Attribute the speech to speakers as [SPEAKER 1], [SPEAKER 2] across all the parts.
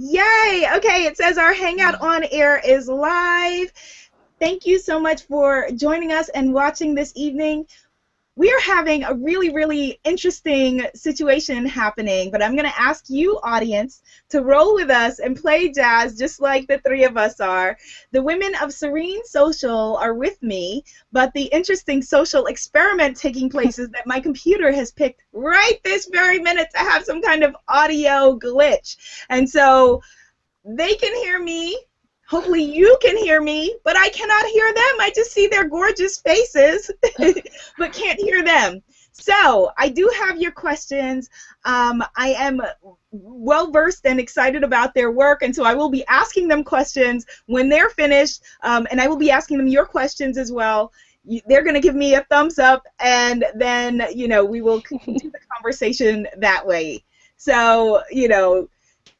[SPEAKER 1] Yay! Okay, it says our Hangout on Air is live. Thank you so much for joining us and watching this evening. We are having a really, really interesting situation happening, but I'm going to ask you, audience, to roll with us and play jazz just like the three of us are. The women of Serene Social are with me, but the interesting social experiment taking place is that my computer has picked right this very minute to have some kind of audio glitch. And so they can hear me. Hopefully you can hear me, but I cannot hear them. I just see their gorgeous faces, but can't hear them. So I do have your questions. I am well versed and excited about their work, and so I will be asking them questions when they're finished, and I will be asking them your questions as well. They're going to give me a thumbs up, and then we will continue the conversation that way. So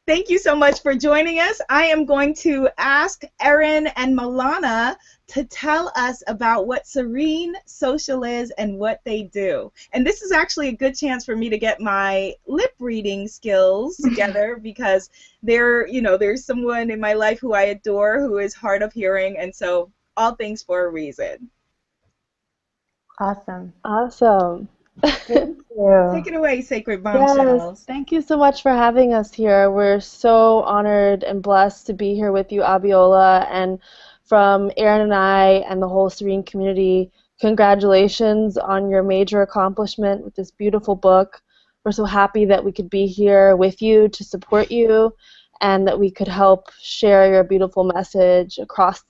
[SPEAKER 1] thank you so much for joining us. I am going to ask Erin and Millana to tell us about what Serene Social is and what they do. And this is actually a good chance for me to get my lip reading skills together because there's someone in my life who I adore who is hard of hearing, and so all things for a reason.
[SPEAKER 2] Awesome.
[SPEAKER 3] Awesome.
[SPEAKER 2] Thank you.
[SPEAKER 1] Take it away, Sacred
[SPEAKER 3] Yes,
[SPEAKER 1] Bombshells.
[SPEAKER 3] thank you so much for having us here. We're so honored and blessed to be here with you, Abiola, and from Erin and I and the whole Serene community, congratulations on your major accomplishment with this beautiful book. We're so happy that we could be here with you to support you and that we could help share your beautiful message across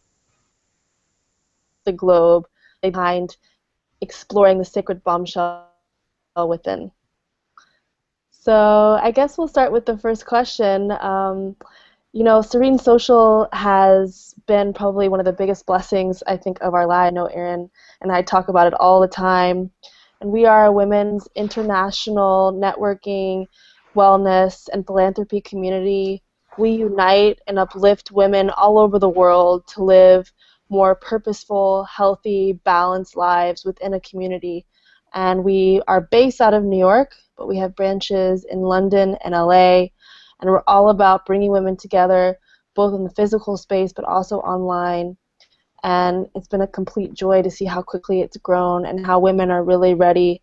[SPEAKER 3] the globe behind exploring the sacred bombshell within. So I guess we'll start with the first question. Serene Social has been probably one of the biggest blessings, I think, of our life. I know Erin and I talk about it all the time. And we are a women's international networking, wellness, and philanthropy community. We unite and uplift women all over the world to live more purposeful, healthy, balanced lives within a community. And we are based out of New York, but we have branches in London and LA, and we're all about bringing women together, both in the physical space but also online. And it's been a complete joy to see how quickly it's grown and how women are really ready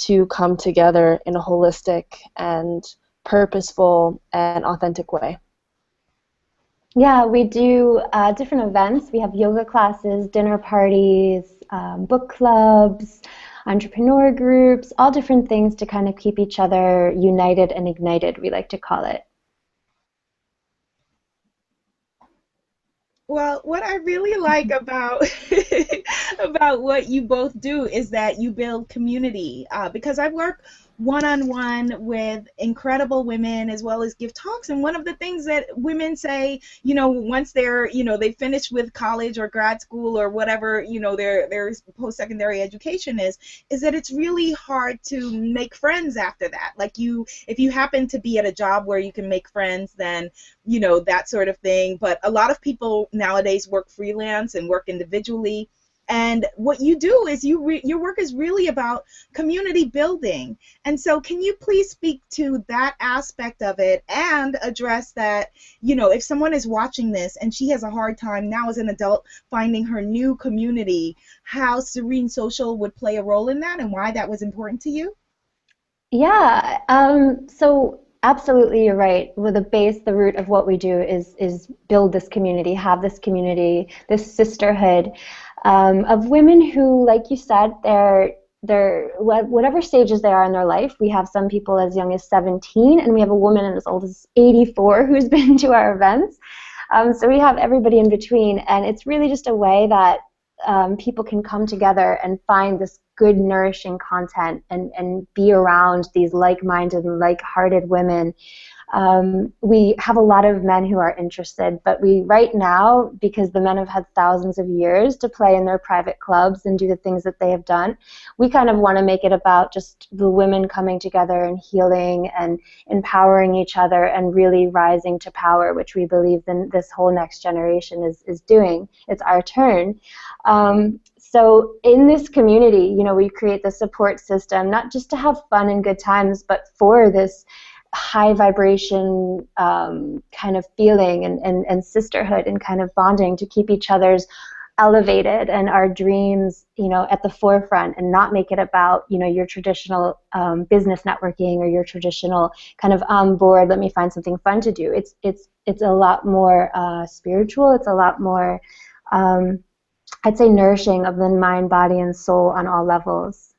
[SPEAKER 3] to come together in a holistic and purposeful and authentic way.
[SPEAKER 2] Yeah, we do different events. We have yoga classes, dinner parties, book clubs, entrepreneur groups, all different things to kind of keep each other united and ignited, we like to call it.
[SPEAKER 1] Well, what I really like about about what you both do is that you build community. Because I work one-on-one with incredible women as well as give talks, and one of the things that women say, once they finish with college or grad school or whatever, their post-secondary education is that it's really hard to make friends after that. Like if you happen to be at a job where you can make friends, then that sort of thing. But a lot of people nowadays work freelance and work individually. And what you do is your work is really about community building. And so can you please speak to that aspect of it and address that, if someone is watching this and she has a hard time now as an adult finding her new community, how Serene Social would play a role in that and why that was important to you?
[SPEAKER 2] Yeah, so absolutely you're right. With the base, the root of what we do is build this community, have this community, this sisterhood of women who, like you said, they're whatever stages they are in their life. We have some people as young as 17, and we have a woman as old as 84 who's been to our events. So we have everybody in between, and it's really just a way that people can come together and find this good, nourishing content and be around these like-minded and like-hearted women. We have a lot of men who are interested, but right now, because the men have had thousands of years to play in their private clubs and do the things that they have done, we kind of want to make it about just the women coming together and healing and empowering each other and really rising to power, which we believe this whole next generation is doing. It's our turn. So in this community, we create the support system, not just to have fun and good times, but for this high vibration kind of feeling and sisterhood and kind of bonding to keep each other's elevated and our dreams, at the forefront, and not make it about, your traditional business networking or your traditional kind of on board, let me find something fun to do. It's a lot more spiritual. It's a lot more, I'd say, nourishing of the mind, body, and soul on all levels.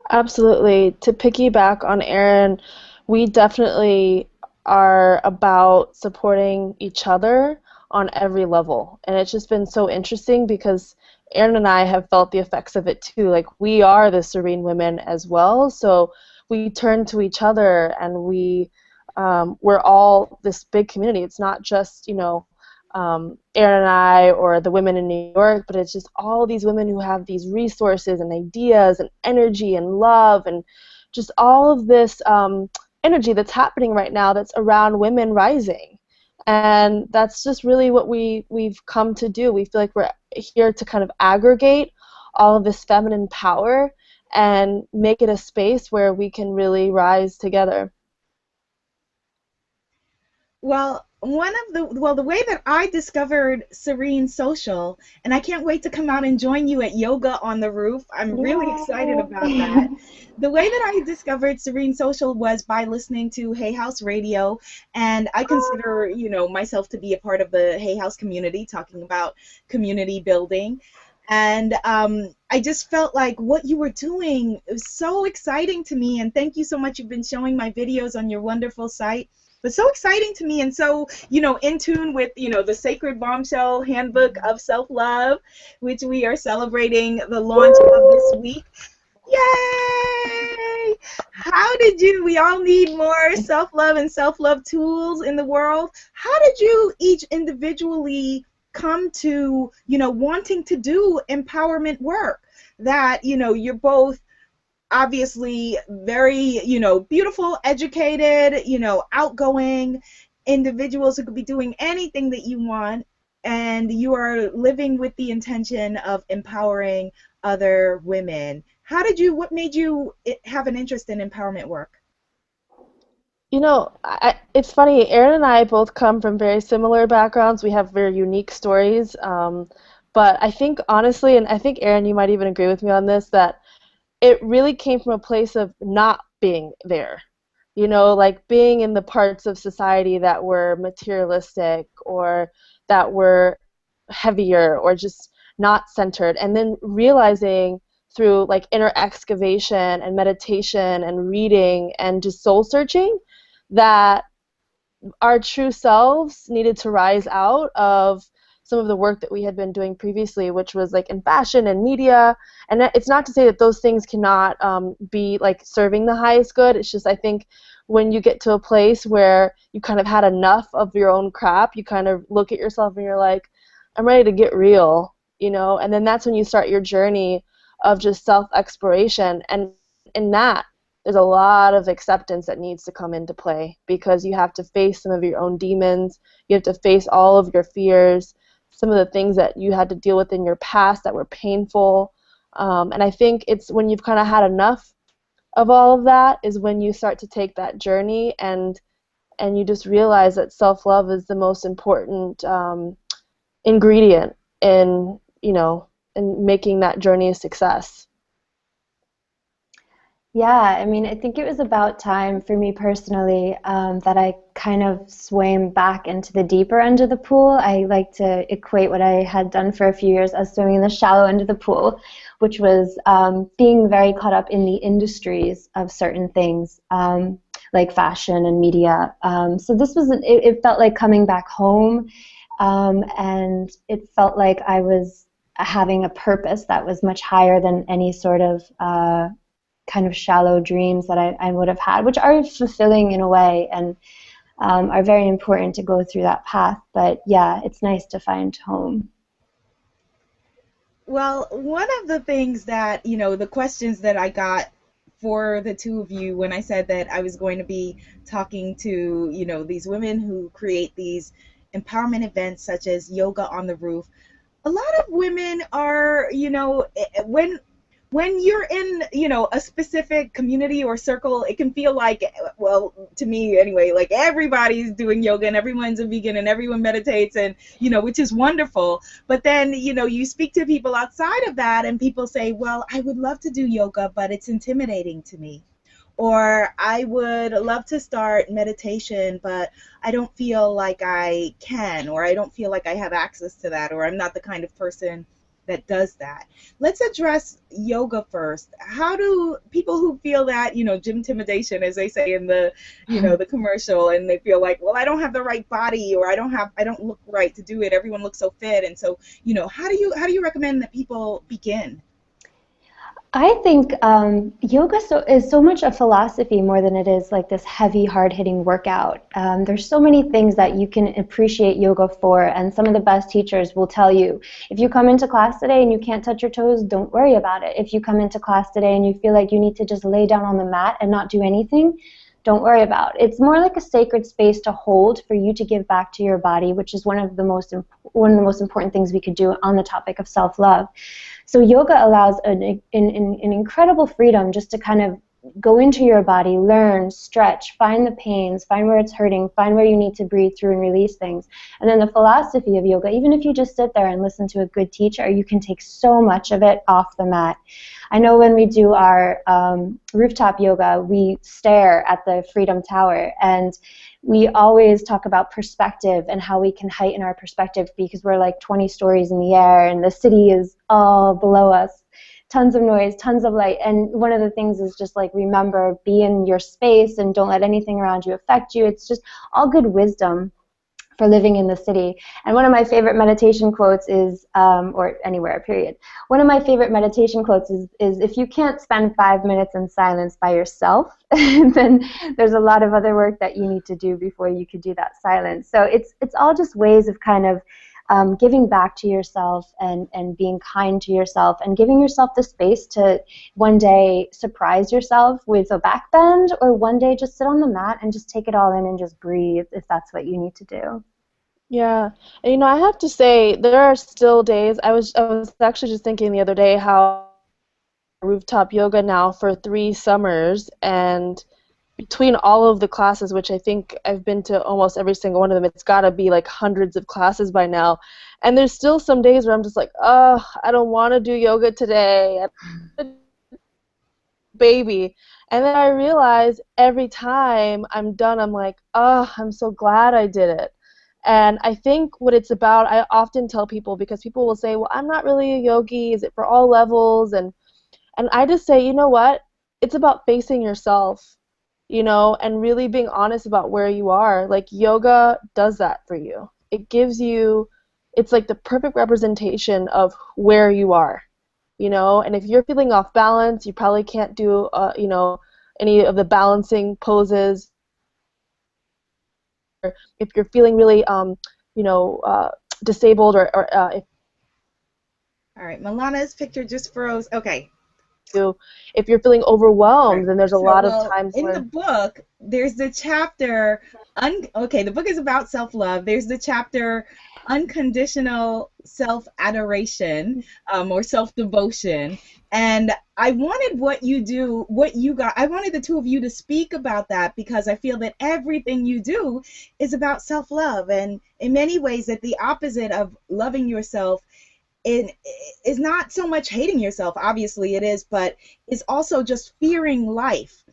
[SPEAKER 3] Absolutely. To piggyback on Erin, we definitely are about supporting each other on every level. And it's just been so interesting because Erin and I have felt the effects of it too. Like, we are the Serene women as well. So we turn to each other, and we're all this big community. It's not just, Erin and I or the women in New York, but it's just all these women who have these resources and ideas and energy and love and just all of this energy that's happening right now that's around women rising. And that's just really what we've come to do. We feel like we're here to kind of aggregate all of this feminine power and make it a space where we can really rise together.
[SPEAKER 1] Well, the way that I discovered Serene Social, and I can't wait to come out and join you at Yoga on the Roof. I'm really excited about that. The way that I discovered Serene Social was by listening to Hay House Radio, and I consider, myself to be a part of the Hay House community, talking about community building. And I just felt like what you were doing was so exciting to me, and thank you so much. You've been showing my videos on your wonderful site. But so exciting to me, and so, in tune with, the Sacred Bombshell Handbook of Self-Love, which we are celebrating the launch of this week. Yay! We all need more self-love and self-love tools in the world. How did you each individually come to, wanting to do empowerment work? That, you're both obviously very, beautiful, educated, outgoing individuals who could be doing anything that you want, and you are living with the intention of empowering other women. What made you have an interest in empowerment work?
[SPEAKER 3] It's funny, Erin and I both come from very similar backgrounds. We have very unique stories. But I think, honestly, and I think, Erin, you might even agree with me on this, that it really came from a place of not being there. Like being in the parts of society that were materialistic or that were heavier or just not centered, and then realizing through like inner excavation and meditation and reading and just soul searching that our true selves needed to rise out of some of the work that we had been doing previously, which was like in fashion and media. And it's not to say that those things cannot be like serving the highest good. It's just, I think, when you get to a place where you kind of had enough of your own crap, you kind of look at yourself and you're like, I'm ready to get real, and then that's when you start your journey of just self-exploration. And in that, there's a lot of acceptance that needs to come into play, because you have to face some of your own demons. You have to face all of your fears, some of the things that you had to deal with in your past that were painful. And I think it's when you've kind of had enough of all of that is when you start to take that journey, and you just realize that self-love is the most important ingredient in making that journey a success.
[SPEAKER 2] Yeah, I mean, I think it was about time for me personally that I kind of swam back into the deeper end of the pool. I like to equate what I had done for a few years as swimming in the shallow end of the pool, which was being very caught up in the industries of certain things, like fashion and media. So this was, it felt like coming back home, and it felt like I was having a purpose that was much higher than any sort of kind of shallow dreams that I would have had, which are fulfilling in a way and are very important to go through that path. But yeah, it's nice to find home.
[SPEAKER 1] Well, one of the things that, the questions that I got for the two of you when I said that I was going to be talking to, these women who create these empowerment events such as Yoga on the Roof, a lot of women are, when when you're in, a specific community or circle, it can feel like, well, to me anyway, like everybody's doing yoga and everyone's a vegan and everyone meditates and, which is wonderful. But then, you speak to people outside of that and people say, well, I would love to do yoga, but it's intimidating to me. Or I would love to start meditation, but I don't feel like I can, or I don't feel like I have access to that, or I'm not the kind of person that does that. Let's address yoga first. How do people who feel that, gym intimidation, as they say in the, the commercial, and they feel like, well, I don't have the right body, or I don't look right to do it. Everyone looks so fit. And so, how do you recommend that people begin?
[SPEAKER 2] I think yoga is so much a philosophy more than it is like this heavy, hard-hitting workout. There's so many things that you can appreciate yoga for, and some of the best teachers will tell you, if you come into class today and you can't touch your toes, don't worry about it. If you come into class today and you feel like you need to just lay down on the mat and not do anything, don't worry about it. It's more like a sacred space to hold for you to give back to your body, which is one of the most important things we could do on the topic of self-love. So yoga allows an incredible freedom just to kind of go into your body, learn, stretch, find the pains, find where it's hurting, find where you need to breathe through and release things. And then the philosophy of yoga, even if you just sit there and listen to a good teacher, you can take so much of it off the mat. I know when we do our rooftop yoga, we stare at the Freedom Tower, and we always talk about perspective and how we can heighten our perspective because we're like 20 stories in the air and the city is all below us. Tons of noise, tons of light. And one of the things is just like, remember, be in your space and don't let anything around you affect you. It's just all good wisdom for living in the city. And one of my favorite meditation quotes is, or anywhere, period. One of my favorite meditation quotes is if you can't spend 5 minutes in silence by yourself, then there's a lot of other work that you need to do before you could do that silence. So it's all just ways of kind of giving back to yourself and being kind to yourself and giving yourself the space to one day surprise yourself with a back bend, or one day just sit on the mat and just take it all in and just breathe if that's what you need to do.
[SPEAKER 3] Yeah, and I have to say there are still days. I was actually just thinking the other day how rooftop yoga now for 3 summers, and between all of the classes, which I think I've been to almost every single one of them, it's got to be like hundreds of classes by now. And there's still some days where I'm just like, oh, I don't want to do yoga today. Baby. And then I realize every time I'm done, I'm like, oh, I'm so glad I did it. And I think what it's about, I often tell people, because people will say, well, I'm not really a yogi. Is it for all levels? And I just say, you know what? It's about facing yourself, and really being honest about where you are. Like, yoga does that for you. It gives you, it's like the perfect representation of where you are, and if you're feeling off balance, you probably can't do, any of the balancing poses. If you're feeling really, disabled, or if
[SPEAKER 1] All right, Millana's picture just froze. Okay.
[SPEAKER 3] If you're feeling overwhelmed,
[SPEAKER 1] Right.
[SPEAKER 3] then there's a lot of times
[SPEAKER 1] in
[SPEAKER 3] where...
[SPEAKER 1] the book, there's the chapter, the book is about self-love. There's the chapter Unconditional Self-Adoration, or self-devotion. And I wanted I wanted the two of you to speak about that, because I feel that everything you do is about self-love. And in many ways, that the opposite of loving yourself it is not so much hating yourself, obviously it is, but it's also just fearing life.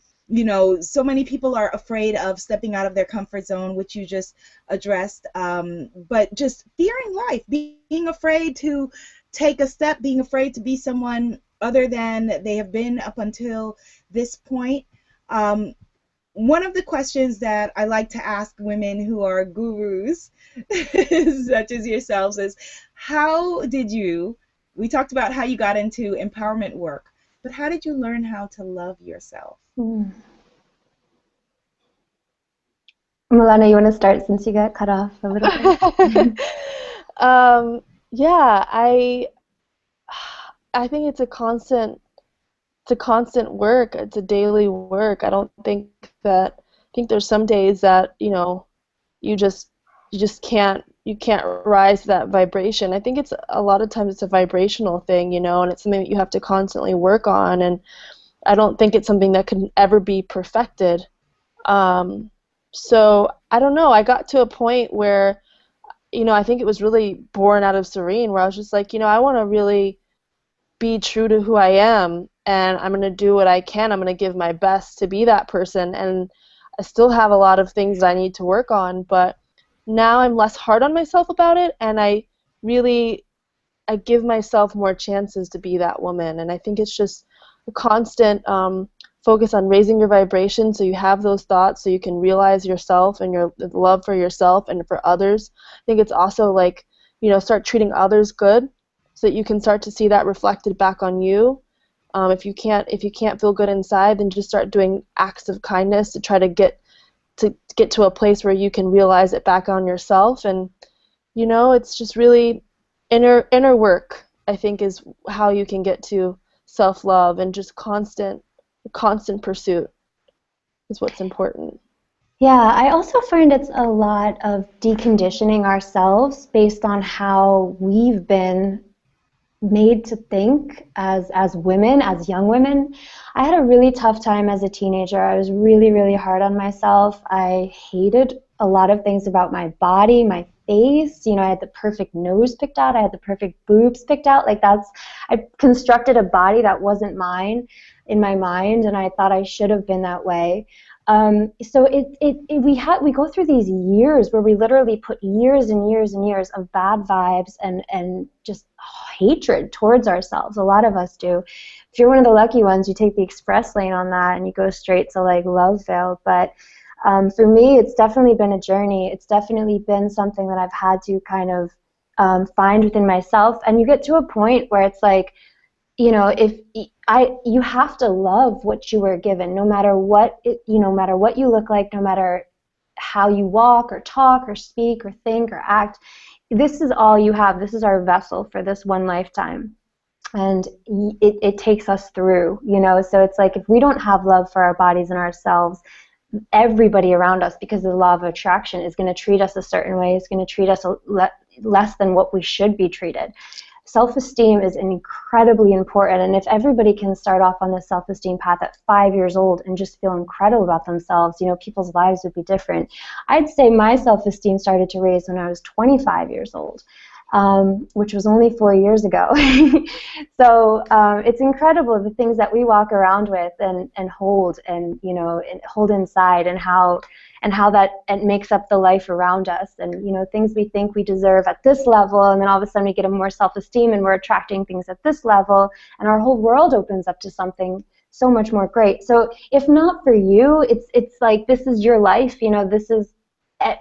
[SPEAKER 1] So many people are afraid of stepping out of their comfort zone, which you just addressed, but just fearing life, being afraid to take a step, being afraid to be someone other than they have been up until this point. One of the questions that I like to ask women who are gurus, such as yourselves, is we talked about how you got into empowerment work, but how did you learn how to love yourself?
[SPEAKER 2] Millana, you want to start since you got cut off a little bit?
[SPEAKER 3] Yeah, I think it's a constant work. It's a daily work. I think there's some days that, you just can't, you can't rise to that vibration. I think it's a lot of times it's a vibrational thing, you know, and it's something that you have to constantly work on, and I don't think it's something that can ever be perfected. So I don't know, I got to a point where, you know, I think it was really born out of Serene, where I was just like, you know, I want to really be true to who I am, and I'm going to do what I can. I'm going to give my best to be that person, and I still have a lot of things that I need to work on, but now I'm less hard on myself about it, and I give myself more chances to be that woman. And I think it's just a constant focus on raising your vibration, so you have those thoughts, so you can realize yourself and your love for yourself and for others. I think it's also like, you know, start treating others good, so that you can start to see that reflected back on you. If you can't feel good inside, then just start doing acts of kindness to try to get to a place where you can realize it back on yourself. And you know, it's just really inner work, I think, is how you can get to self-love, and just constant pursuit is what's important.
[SPEAKER 2] Yeah, I also find it's a lot of deconditioning ourselves based on how we've been made to think as women, as young women. I had a really tough time as a teenager. I was really, really hard on myself. I hated a lot of things about my body, my face. You know, I had the perfect nose picked out. I had the perfect boobs picked out. Like I constructed a body that wasn't mine in my mind, and I thought I should have been that way. So we go through these years where we literally put years and years and years of bad vibes and just hatred towards ourselves. A lot of us do. If you're one of the lucky ones, you take the express lane on that and you go straight to like Loveville. But for me, it's definitely been a journey. It's definitely been something that I've had to kind of find within myself. And you get to a point where it's like, you know, you have to love what you were given, no matter what no matter what you look like, no matter how you walk or talk or speak or think or act. This is all you have. This is our vessel for this one lifetime, and it takes us through. You know, so it's like if we don't have love for our bodies and ourselves, everybody around us, because of the law of attraction, is going to treat us a certain way. Is going to treat us less than what we should be treated. Self-esteem is incredibly important, and if everybody can start off on this self-esteem path at 5 years old and just feel incredible about themselves, you know, people's lives would be different. I'd say my self-esteem started to raise when I was 25 years old, which was only 4 years ago. So it's incredible the things that we walk around with and hold and, you know, and hold inside, and how that it makes up the life around us, and, you know, things we think we deserve at this level, and then all of a sudden we get a more self-esteem and we're attracting things at this level, and our whole world opens up to something so much more great. So if not for you, it's like, this is your life, you know, this is,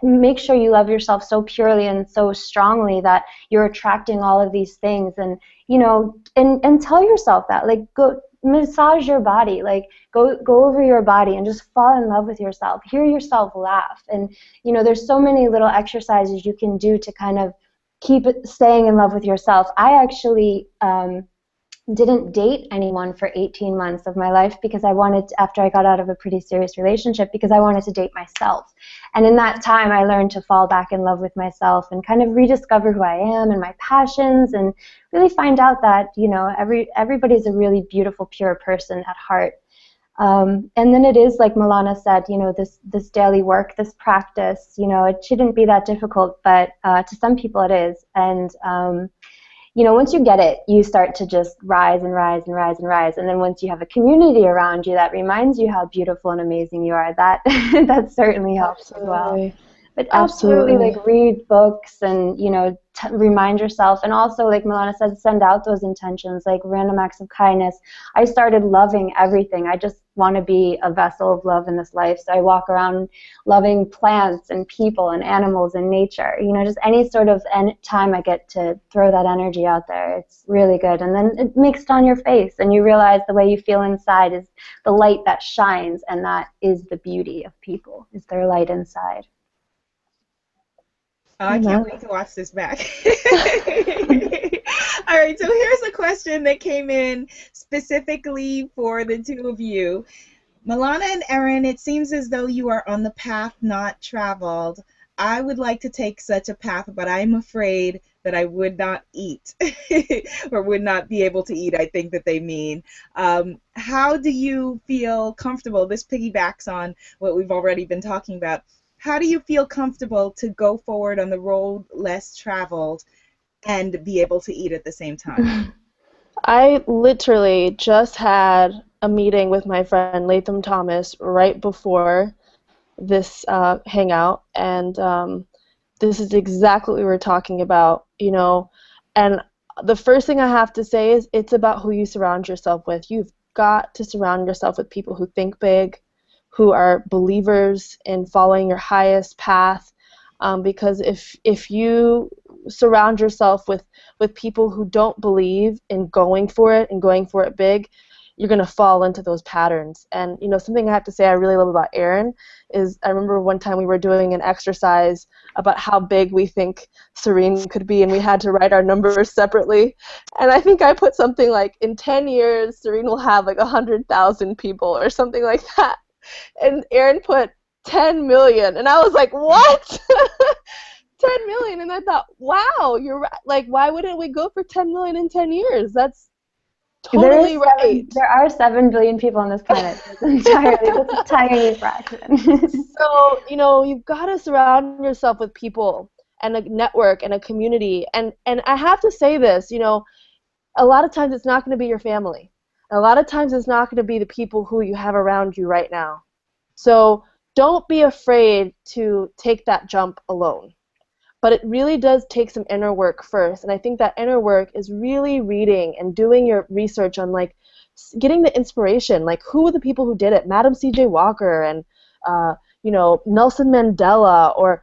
[SPEAKER 2] make sure you love yourself so purely and so strongly that you're attracting all of these things, and, you know, and tell yourself that, like, go massage your body, like go over your body and just fall in love with yourself. Hear yourself laugh, and, you know, there's so many little exercises you can do to kind of keep staying in love with yourself. I actually didn't date anyone for 18 months of my life because I wanted, after I got out of a pretty serious relationship, because I wanted to date myself. And in that time, I learned to fall back in love with myself and kind of rediscover who I am and my passions, and really find out that, you know, everybody's a really beautiful, pure person at heart. And then it is, like Millana said, you know, this daily work, this practice, you know, it shouldn't be that difficult, but to some people it is. And you know, once you get it, you start to just rise and rise and rise and rise. And then once you have a community around you that reminds you how beautiful and amazing you are, that that certainly helps as well. But absolutely, like, read books and, you know, remind yourself. And also, like Millana said, send out those intentions, like random acts of kindness. I started loving everything. I just want to be a vessel of love in this life. So I walk around loving plants and people and animals and nature. You know, just any sort of time I get to throw that energy out there, it's really good. And then it makes it on your face, and you realize the way you feel inside is the light that shines, and that is the beauty of people, is their light inside.
[SPEAKER 1] I can't wait to watch this back. All right, so here's a question that came in specifically for the two of you. Millana and Erin, it seems as though you are on the path not traveled. I would like to take such a path, but I'm afraid that I would not eat or would not be able to eat, I think that they mean. How do you feel comfortable? This piggybacks on what we've already been talking about. How do you feel comfortable to go forward on the road less traveled and be able to eat at the same time?
[SPEAKER 3] I literally just had a meeting with my friend Latham Thomas right before this hangout, and this is exactly what we were talking about, and the first thing I have to say is it's about who you surround yourself with. You've got to surround yourself with people who think big, who are believers in following your highest path, because if you surround yourself with people who don't believe in going for it and going for it big, you're going to fall into those patterns. And something I have to say I really love about Erin is I remember one time we were doing an exercise about how big we think Serene could be, and we had to write our numbers separately. And I think I put something like, in 10 years, Serene will have like 100,000 people or something like that. And Erin put 10 million. And I was like, what? 10 million. And I thought, wow, you're right. Like, why wouldn't we go for 10 million in 10 years? That's totally right.
[SPEAKER 2] There are 7 billion people on this planet. It's entirely just a tiny fraction.
[SPEAKER 3] So, you've got to surround yourself with people and a network and a community. And I have to say this, a lot of times it's not going to be your family. A lot of times it's not going to be the people who you have around you right now. So don't be afraid to take that jump alone. But it really does take some inner work first. And I think that inner work is really reading and doing your research on, like, getting the inspiration. Like, who are the people who did it? Madam C.J. Walker and, Nelson Mandela, or,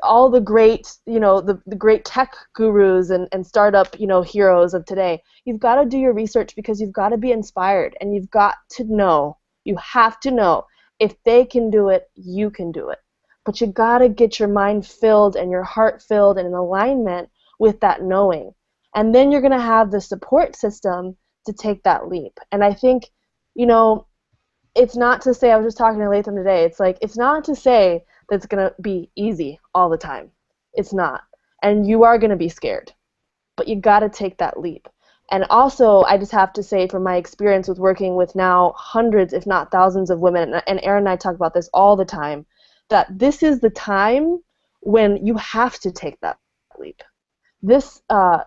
[SPEAKER 3] all the great, the great tech gurus and startup, heroes of today. You've got to do your research because you've got to be inspired, and you've got to know, you have to know, if they can do it, you can do it. But you got to get your mind filled and your heart filled and in alignment with that knowing. And then you're going to have the support system to take that leap. And I think, it's not to say, I was just talking to Latham today, it's not to say that it's going to be easy all the time. It's not. And you are going to be scared. But you got to take that leap. And also, I just have to say, from my experience with working with now hundreds, if not thousands of women, and Erin and I talk about this all the time, that this is the time when you have to take that leap. This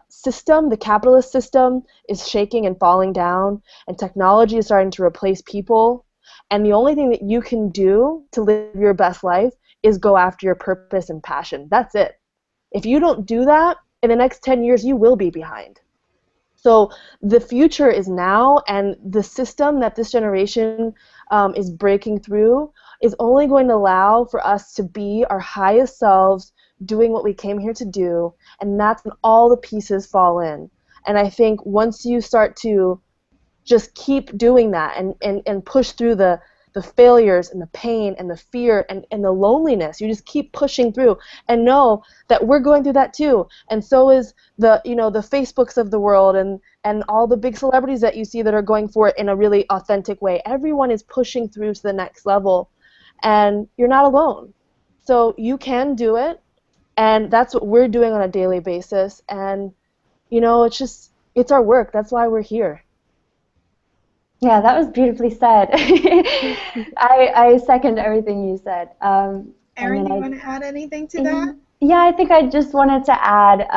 [SPEAKER 3] system, the capitalist system, is shaking and falling down, and technology is starting to replace people. And the only thing that you can do to live your best life is go after your purpose and passion. That's it. If you don't do that, in the next 10 years, you will be behind. So the future is now, and the system that this generation is breaking through is only going to allow for us to be our highest selves, doing what we came here to do, and that's when all the pieces fall in. And I think once you start to just keep doing that and push through the failures and the pain and the fear and the loneliness, you just keep pushing through and know that we're going through that too. And so is the Facebooks of the world and all the big celebrities that you see that are going for it in a really authentic way. Everyone is pushing through to the next level, and you're not alone. So you can do it, and that's what we're doing on a daily basis. And it's our work. That's why we're here.
[SPEAKER 2] Yeah, that was beautifully said. I second everything you said.
[SPEAKER 1] Erin, do you want to add anything to that?
[SPEAKER 2] Yeah, I think I just wanted to add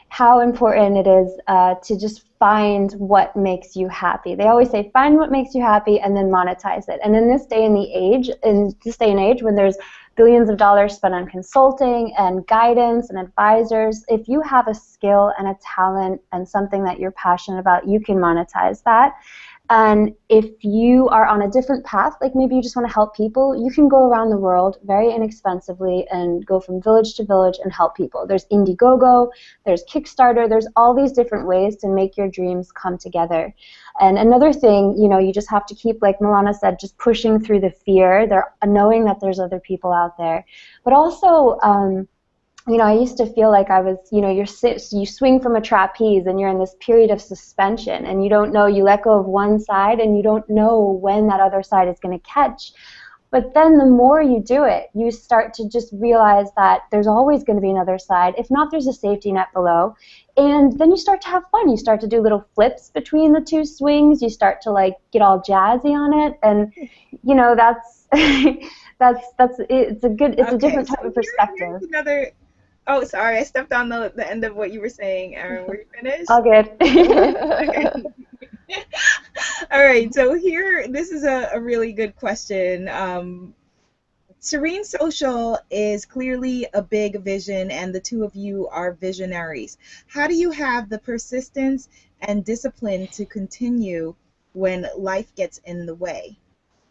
[SPEAKER 2] how important it is to just find what makes you happy. They always say, find what makes you happy and then monetize it. And in this day and age, when there's billions of dollars spent on consulting and guidance and advisors, if you have a skill and a talent and something that you're passionate about, you can monetize that. And if you are on a different path, like maybe you just want to help people, you can go around the world very inexpensively and go from village to village and help people. There's Indiegogo, there's Kickstarter, there's all these different ways to make your dreams come together. And another thing, you just have to keep, like Millana said, just pushing through the fear, knowing that there's other people out there. But also, I used to feel like I was, you swing from a trapeze and you're in this period of suspension and you don't know, you let go of one side and you don't know when that other side is going to catch. But then the more you do it, you start to just realize that there's always going to be another side. If not, there's a safety net below. And then you start to have fun. You start to do little flips between the two swings. You start to like get all jazzy on it. And, you know, that's it's a good, it's a different type of perspective.
[SPEAKER 1] Here's another. Oh, sorry, I stepped on the end of what you were saying, Erin. Were you finished?
[SPEAKER 2] All good.
[SPEAKER 1] Okay. All right, so here, this is a really good question. Serene Social is clearly a big vision, and the two of you are visionaries. How do you have the persistence and discipline to continue when life gets in the way?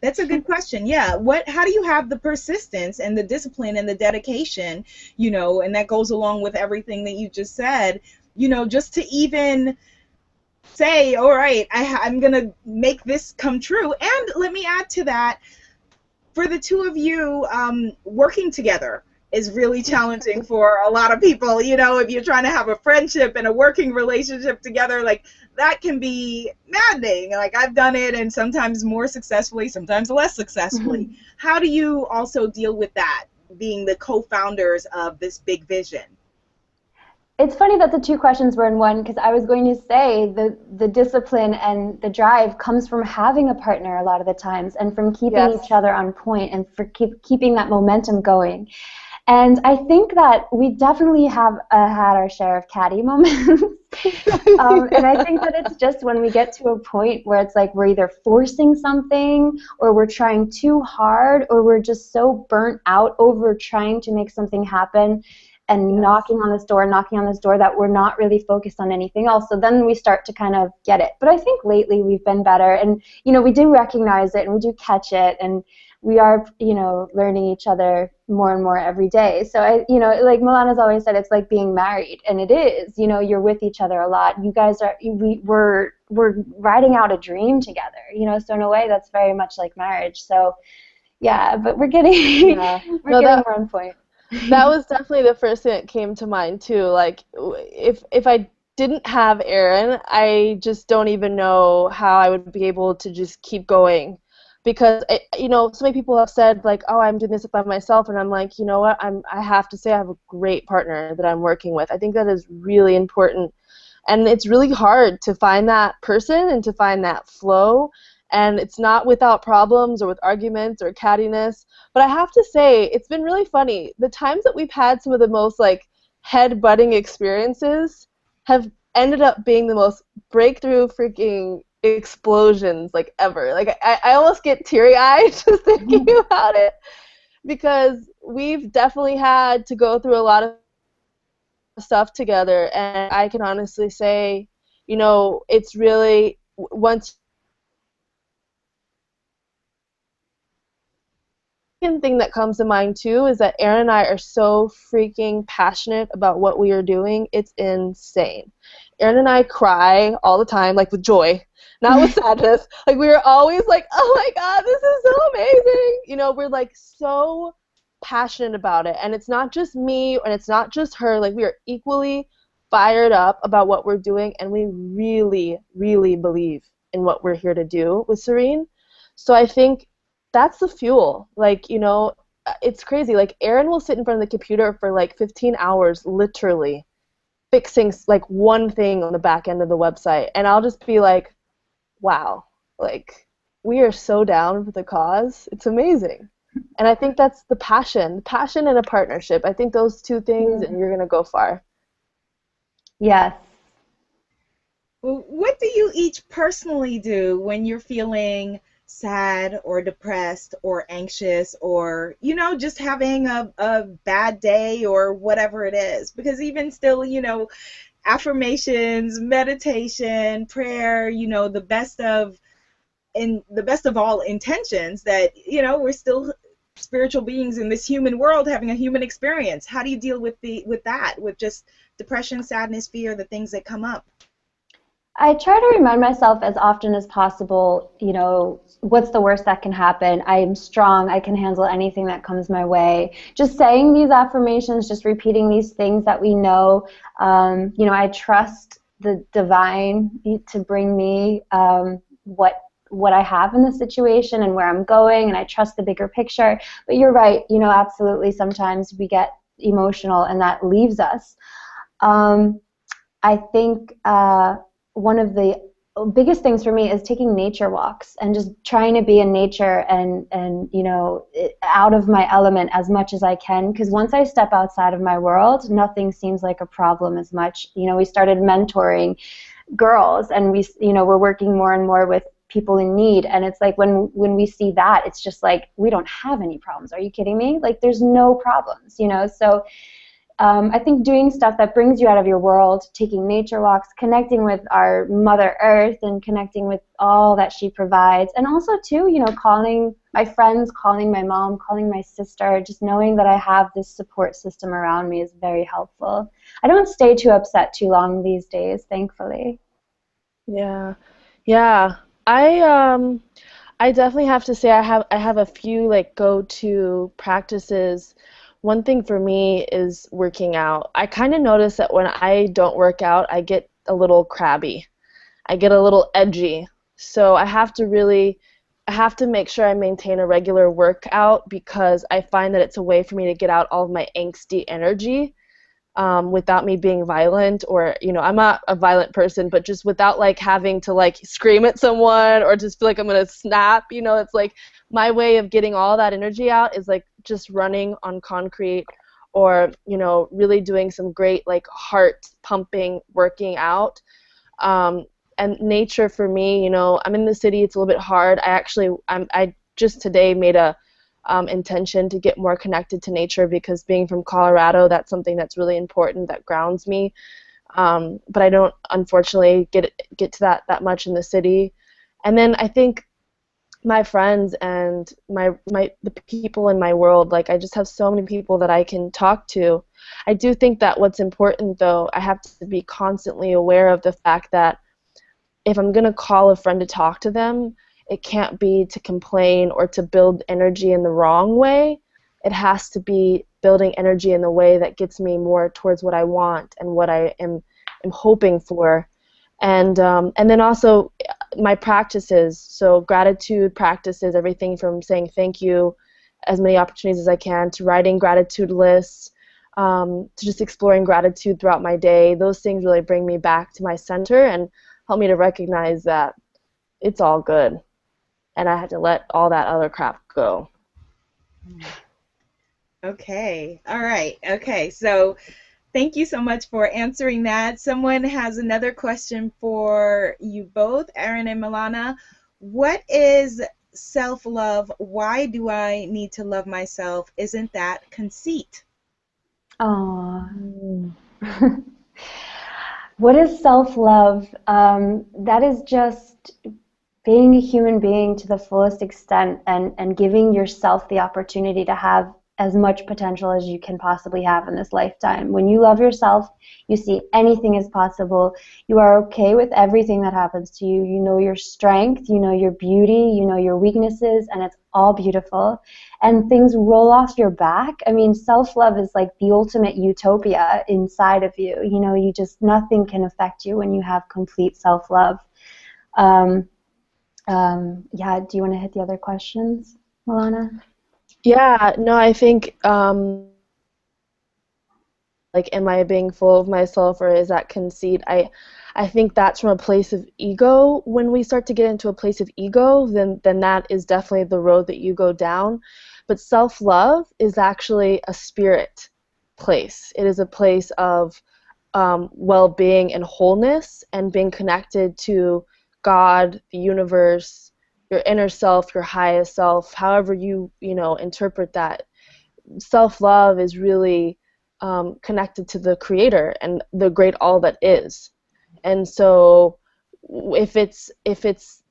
[SPEAKER 1] That's a good question. Yeah. How do you have the persistence and the discipline and the dedication, you know, and that goes along with everything that you just said, you know, just to even say, all right, I'm going to make this come true. And let me add to that, for the two of you, working together is really challenging for a lot of people. You know, if you're trying to have a friendship and a working relationship together, like that can be maddening. Like I've done it, and sometimes more successfully, sometimes less successfully. Mm-hmm. How do you also deal with that, being the co-founders of this big vision?
[SPEAKER 2] It's funny that the two questions were in one, because I was going to say the discipline and the drive comes from having a partner a lot of the times, and from keeping each other on point, and for keeping that momentum going. And I think that we definitely have had our share of catty moments. And I think that it's just when we get to a point where it's like we're either forcing something, or we're trying too hard, or we're just so burnt out over trying to make something happen and knocking on this door that we're not really focused on anything else. So then we start to kind of get it. But I think lately we've been better, and, you know, we do recognize it and we do catch it, and we are, you know, learning each other more and more every day. So I, you know, like Millana's always said, it's like being married, and it is, you know, you're with each other a lot. You guys are, we're riding out a dream together, you know, so in a way that's very much like marriage. So yeah, but we're getting, more on point.
[SPEAKER 3] That was definitely the first thing that came to mind too. Like if I didn't have Erin, I just don't even know how I would be able to just keep going. Because, you know, so many people have said, like, oh, I'm doing this by myself, and I'm like, you know what, I have to say I have a great partner that I'm working with. I think that is really important, and it's really hard to find that person and to find that flow, and it's not without problems or with arguments or cattiness, but I have to say, it's been really funny. The times that we've had some of the most, like, head-butting experiences have ended up being the most breakthrough freaking explosions like ever. Like I almost get teary-eyed just thinking about it, because we've definitely had to go through a lot of stuff together, and I can honestly say, you know, it's really once thing that comes to mind too is that Erin and I are so freaking passionate about what we are doing. It's insane. Erin and I cry all the time, like with joy, not with sadness. Like we are always like, oh my God, this is so amazing. You know, we're like so passionate about it. And it's not just me and it's not just her. Like we are equally fired up about what we're doing, and we really, really believe in what we're here to do with Serene. So I think that's the fuel. Like, you know, it's crazy. Like Erin will sit in front of the computer for like 15 hours, literally, fixing like one thing on the back end of the website, and I'll just be like, wow, like we are so down for the cause. It's amazing. And I think that's the passion and a partnership. I think those two things, and you're gonna go far.
[SPEAKER 2] Yes.
[SPEAKER 1] Well, what do you each personally do when you're feeling sad or depressed or anxious, or, you know, just having a bad day or whatever it is? Because even still, you know, affirmations, meditation, prayer, you know, the best of all intentions, that, you know, we're still spiritual beings in this human world having a human experience. How do you deal with that, with just depression, sadness, fear, the things that come up?
[SPEAKER 2] I try to remind myself as often as possible, you know, what's the worst that can happen? I am strong. I can handle anything that comes my way. Just saying these affirmations, just repeating these things that we know. You know, I trust the divine to bring me what what I have in the situation and where I'm going, and I trust the bigger picture. But you're right, absolutely sometimes we get emotional and that leaves us. I think one of the biggest things for me is taking nature walks and just trying to be in nature and out of my element as much as I can, because once I step outside of my world, nothing seems like a problem as much. We started mentoring girls, and we're working more and more with people in need, and it's like when we see that, it's just like, we don't have any problems. Are you kidding me? Like, there's no problems, so I think doing stuff that brings you out of your world, taking nature walks, connecting with our Mother Earth and connecting with all that she provides, and also too, calling my friends, calling my mom, calling my sister, just knowing that I have this support system around me is very helpful. I don't stay too upset too long these days, thankfully.
[SPEAKER 3] Yeah. I definitely have to say I have a few like go-to practices. One thing for me is working out. I kind of notice that when I don't work out, I get a little crabby. I get a little edgy. So I have to make sure I maintain a regular workout, because I find that it's a way for me to get out all of my angsty energy without me being violent, or I'm not a violent person, but just without like having to like scream at someone or just feel like I'm gonna snap. It's like my way of getting all that energy out is like just running on concrete, or really doing some great like heart pumping working out. And nature for me, I'm in the city, it's a little bit hard. I just today made a intention to get more connected to nature, because being from Colorado, that's something that's really important, that grounds me. But I don't, unfortunately, get to that much in the city. And then I think my friends and the people in my world, like I just have so many people that I can talk to. I do think that what's important, though, I have to be constantly aware of the fact that if I'm going to call a friend to talk to them, it can't be to complain or to build energy in the wrong way. It has to be building energy in the way that gets me more towards what I want and what I am hoping for. And then also my practices, so gratitude practices, everything from saying thank you as many opportunities as I can, to writing gratitude lists, to just exploring gratitude throughout my day. Those things really bring me back to my center and help me to recognize that it's all good, and I had to let all that other crap go.
[SPEAKER 1] Okay. All right. Okay. So thank you so much for answering that. Someone has another question for you both, Erin and Millana. What is self-love? Why do I need to love myself? Isn't that conceit?
[SPEAKER 2] Oh. What is self-love? That is just being a human being to the fullest extent, and giving yourself the opportunity to have as much potential as you can possibly have in this lifetime. When you love yourself, you see anything is possible. You are okay with everything that happens to you. You know your strength, you know your beauty, you know your weaknesses, and it's all beautiful. And things roll off your back. I mean, self-love is like the ultimate utopia inside of you. You just, nothing can affect you when you have complete self-love. Yeah, do you want to hit the other questions, Millana?
[SPEAKER 3] Yeah, no, I think like, am I being full of myself, or is that conceit? I think that's from a place of ego. When we start to get into a place of ego, then that is definitely the road that you go down. But self-love is actually a spirit place. It is a place of well-being and wholeness, and being connected to God, the universe, your inner self, your highest self, however you interpret that. Self-love is really connected to the Creator and the great all that is. And so if it's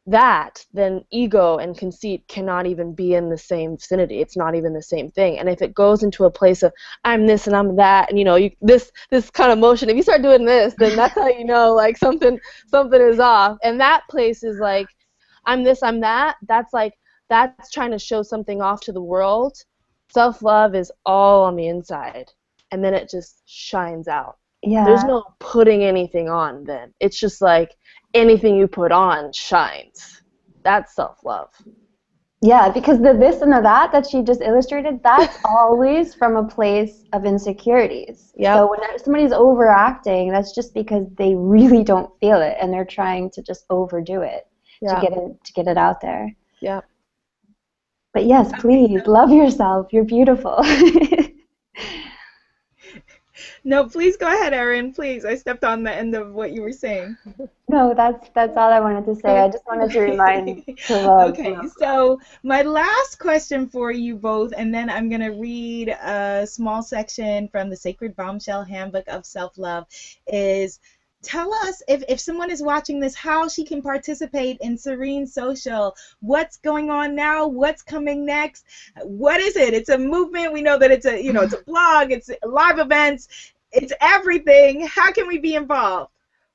[SPEAKER 3] that, then ego and conceit cannot even be in the same vicinity. It's not even the same thing. And if it goes into a place of I'm this and I'm that, and this kind of motion, if you start doing this, then that's how you know like something is off. And that place is like I'm this, I'm that. That's trying to show something off to the world. Self-love is all on the inside, and then it just shines out.
[SPEAKER 2] Yeah.
[SPEAKER 3] There's no putting anything on then. It's just like anything you put on shines. That's self-love.
[SPEAKER 2] Yeah, because the this and the that she just illustrated, that's always from a place of insecurities.
[SPEAKER 3] Yep.
[SPEAKER 2] So when somebody's overacting, that's just because they really don't feel it and they're trying to just overdo it to get it out there.
[SPEAKER 3] Yeah.
[SPEAKER 2] But yes, please love yourself. You're beautiful.
[SPEAKER 1] No, please go ahead, Erin. Please, I stepped on the end of what you were saying.
[SPEAKER 2] No, that's all I wanted to say. I just wanted to remind to love.
[SPEAKER 1] Okay, so my last question for you both, and then I'm going to read a small section from the Sacred Bombshell Handbook of Self-Love, is tell us if someone is watching this, how she can participate in Serene Social. What's going on now? What's coming next? What is it? It's a movement. We know that it's a, it's a blog, it's live events, it's everything. How can we be involved?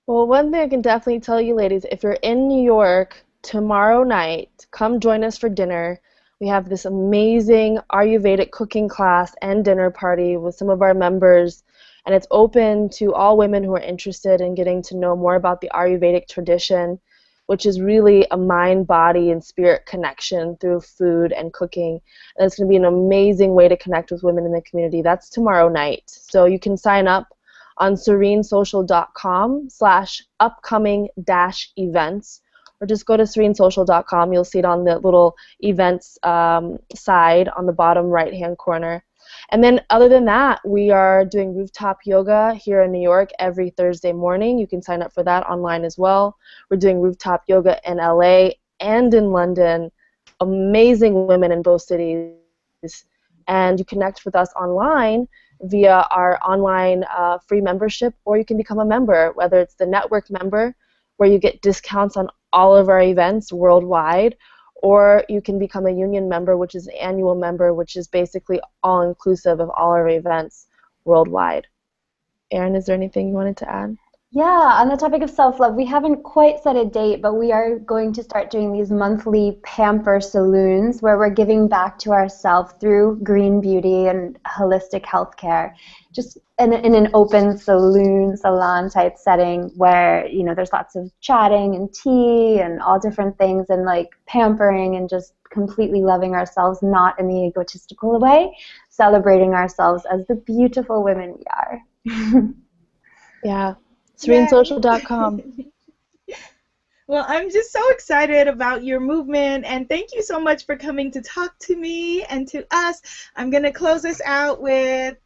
[SPEAKER 3] Well, one thing I can definitely tell you, ladies, if you're in New York tomorrow night, come join us for dinner. We have this amazing Ayurvedic cooking class and dinner party with some of our members, and it's open to all women who are interested in getting to know more about the Ayurvedic tradition, which is really a mind, body, and spirit connection through food and cooking. And it's going to be an amazing way to connect with women in the community. That's tomorrow night. So you can sign up on serenesocial.com/upcoming-events, or just go to serenesocial.com. You'll see it on the little events side on the bottom right-hand corner. And then other than that, we are doing rooftop yoga here in New York every Thursday morning. You can sign up for that online as well. We're doing rooftop yoga in LA and in London. Amazing women in both cities. And you connect with us online via our online free membership, or you can become a member, whether it's the network member, where you get discounts on all of our events worldwide, or you can become a union member, which is an annual member, which is basically all-inclusive of all our events worldwide. Erin, is there anything you wanted to add?
[SPEAKER 2] Yeah, on the topic of self-love, we haven't quite set a date, but we are going to start doing these monthly pamper saloons where we're giving back to ourselves through green beauty and holistic healthcare, just in an open salon type setting where, there's lots of chatting and tea and all different things, and like pampering and just completely loving ourselves, not in the egotistical way, celebrating ourselves as the beautiful women we are.
[SPEAKER 3] Yeah. SereneSocial.com.
[SPEAKER 1] Well, I'm just so excited about your movement, and thank you so much for coming to talk to me and to us. I'm going to close us out with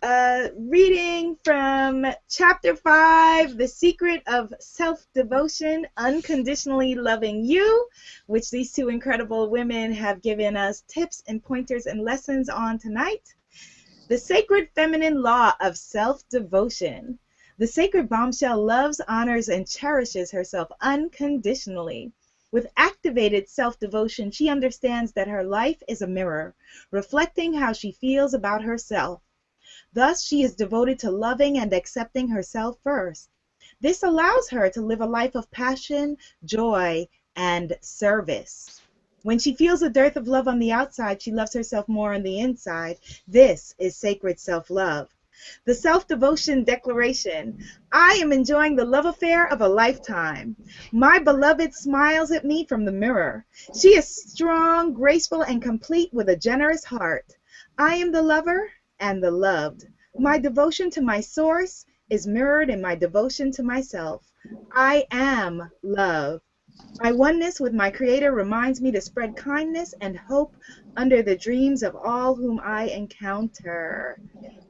[SPEAKER 1] a reading from Chapter 5, The Secret of Self-Devotion, Unconditionally Loving You, which these two incredible women have given us tips and pointers and lessons on tonight. The Sacred Feminine Law of Self-Devotion. The Sacred Bombshell loves, honors, and cherishes herself unconditionally. With activated self-devotion, she understands that her life is a mirror, reflecting how she feels about herself. Thus, she is devoted to loving and accepting herself first. This allows her to live a life of passion, joy, and service. When she feels a dearth of love on the outside, she loves herself more on the inside. This is sacred self-love. The Self-Devotion Declaration. I am enjoying the love affair of a lifetime. My beloved smiles at me from the mirror. She is strong, graceful, and complete with a generous heart. I am the lover and the loved. My devotion to my source is mirrored in my devotion to myself. I am love. My oneness with my Creator reminds me to spread kindness and hope under the dreams of all whom I encounter.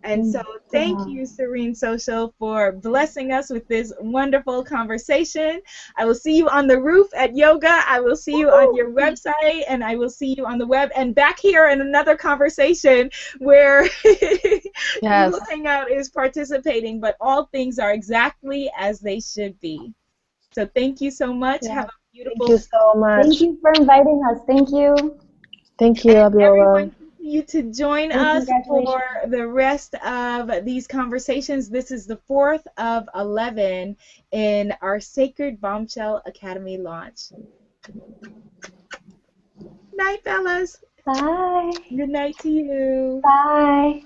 [SPEAKER 1] And so thank you, Serene Social, for blessing us with this wonderful conversation. I will see you on the roof at yoga. I will see you on your website, and I will see you on the web and back here in another conversation where
[SPEAKER 3] Yes.
[SPEAKER 1] Hangout is participating, but all things are exactly as they should be. So thank you so much.
[SPEAKER 3] Yeah.
[SPEAKER 1] Have a beautiful.
[SPEAKER 3] Thank you so much.
[SPEAKER 2] Thank you for inviting us. Thank you.
[SPEAKER 3] Thank you, Abiola.
[SPEAKER 1] You to join us for the rest of these conversations. This is the 4th of 11 in our Sacred Bombshell Academy launch. Night, fellas.
[SPEAKER 2] Bye.
[SPEAKER 1] Good night to you.
[SPEAKER 2] Bye.